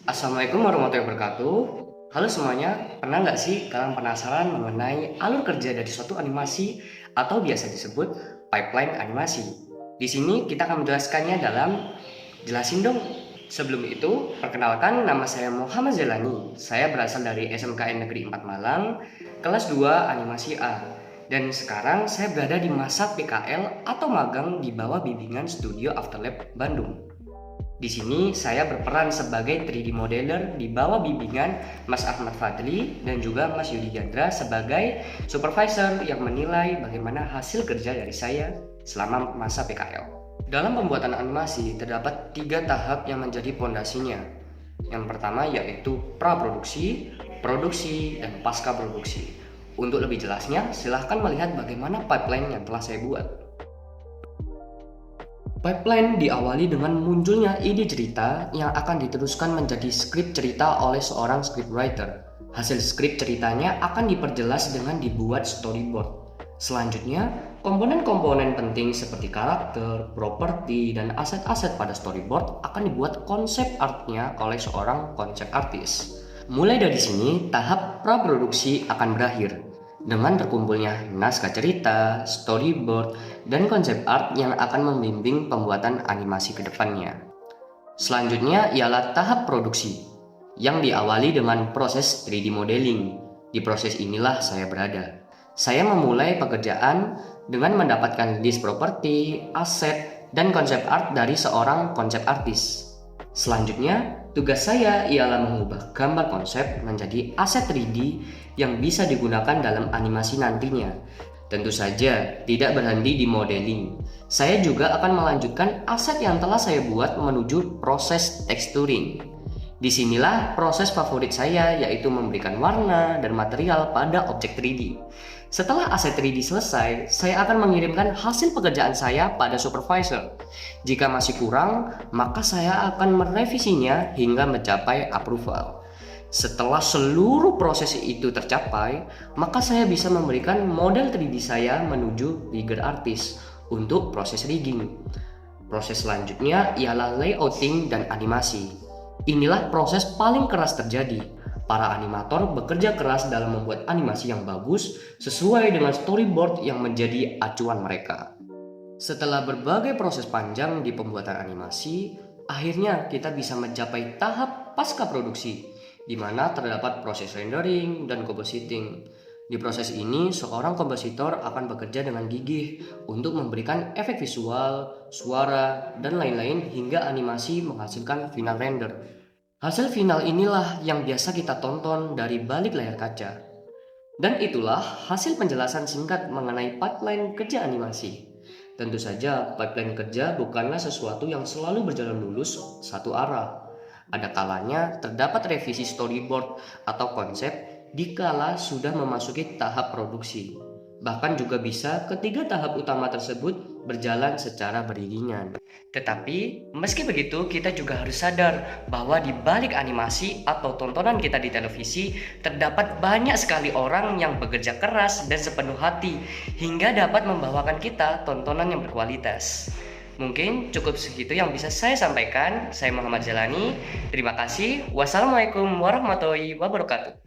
Assalamualaikum warahmatullahi wabarakatuh. Halo semuanya, pernah nggak sih kalian penasaran mengenai alur kerja dari suatu animasi atau biasa disebut pipeline animasi? Di sini kita akan menjelaskannya dalam Jelasin Dong. Sebelum itu, perkenalkan nama saya Muhammad Zelani. Saya berasal dari SMKN Negeri 4 Malang, kelas 2 animasi A. Dan sekarang saya berada di masa PKL atau magang di bawah bimbingan Studio Afterlab Bandung. Di sini saya berperan sebagai 3D modeler di bawah bimbingan Mas Ahmad Fadli dan juga Mas Yudi Gandra sebagai supervisor yang menilai bagaimana hasil kerja dari saya selama masa PKL. Dalam pembuatan animasi terdapat 3 tahap yang menjadi pondasinya. Yang pertama yaitu praproduksi, produksi, dan pasca produksi. Untuk lebih jelasnya, silahkan melihat bagaimana pipeline yang telah saya buat. Pipeline diawali dengan munculnya ide cerita yang akan diteruskan menjadi skrip cerita oleh seorang scriptwriter. Hasil skrip ceritanya akan diperjelas dengan dibuat storyboard. Selanjutnya, komponen-komponen penting seperti karakter, properti, dan aset-aset pada storyboard akan dibuat konsep artnya oleh seorang konsep artis. Mulai dari sini, tahap praproduksi akan berakhir dengan terkumpulnya naskah cerita, storyboard, dan konsep art yang akan membimbing pembuatan animasi ke depannya. Selanjutnya ialah tahap produksi, yang diawali dengan proses 3D modeling. Di proses inilah saya berada. Saya memulai pekerjaan dengan mendapatkan list properti, aset, dan konsep art dari seorang konsep artis. Selanjutnya, tugas saya ialah mengubah gambar konsep menjadi aset 3D yang bisa digunakan dalam animasi nantinya. Tentu saja tidak berhenti di modeling. Saya juga akan melanjutkan aset yang telah saya buat menuju proses texturing. Disinilah proses favorit saya, yaitu memberikan warna dan material pada objek 3D. Setelah aset 3D selesai, saya akan mengirimkan hasil pekerjaan saya pada supervisor. Jika masih kurang, maka saya akan merevisinya hingga mencapai approval. Setelah seluruh proses itu tercapai, maka saya bisa memberikan model 3D saya menuju rigger artist untuk proses rigging. Proses selanjutnya ialah layouting dan animasi. Inilah proses paling keras terjadi. Para animator bekerja keras dalam membuat animasi yang bagus sesuai dengan storyboard yang menjadi acuan mereka. Setelah berbagai proses panjang di pembuatan animasi, akhirnya kita bisa mencapai tahap pasca produksi, di mana terdapat proses rendering dan compositing. Di proses ini, seorang kompositor akan bekerja dengan gigih untuk memberikan efek visual, suara, dan lain-lain hingga animasi menghasilkan final render. Hasil final inilah yang biasa kita tonton dari balik layar kaca. Dan itulah hasil penjelasan singkat mengenai pipeline kerja animasi. Tentu saja, pipeline kerja bukanlah sesuatu yang selalu berjalan mulus satu arah. Ada kalanya terdapat revisi storyboard atau konsep dikala sudah memasuki tahap produksi. Bahkan juga bisa ketiga tahap utama tersebut berjalan secara beriringan. Tetapi, meski begitu, kita juga harus sadar bahwa di balik animasi atau tontonan kita di televisi, terdapat banyak sekali orang yang bekerja keras dan sepenuh hati hingga dapat membawakan kita tontonan yang berkualitas. Mungkin cukup segitu yang bisa saya sampaikan. Saya Muhammad Jalani. Terima kasih. Wassalamualaikum warahmatullahi wabarakatuh.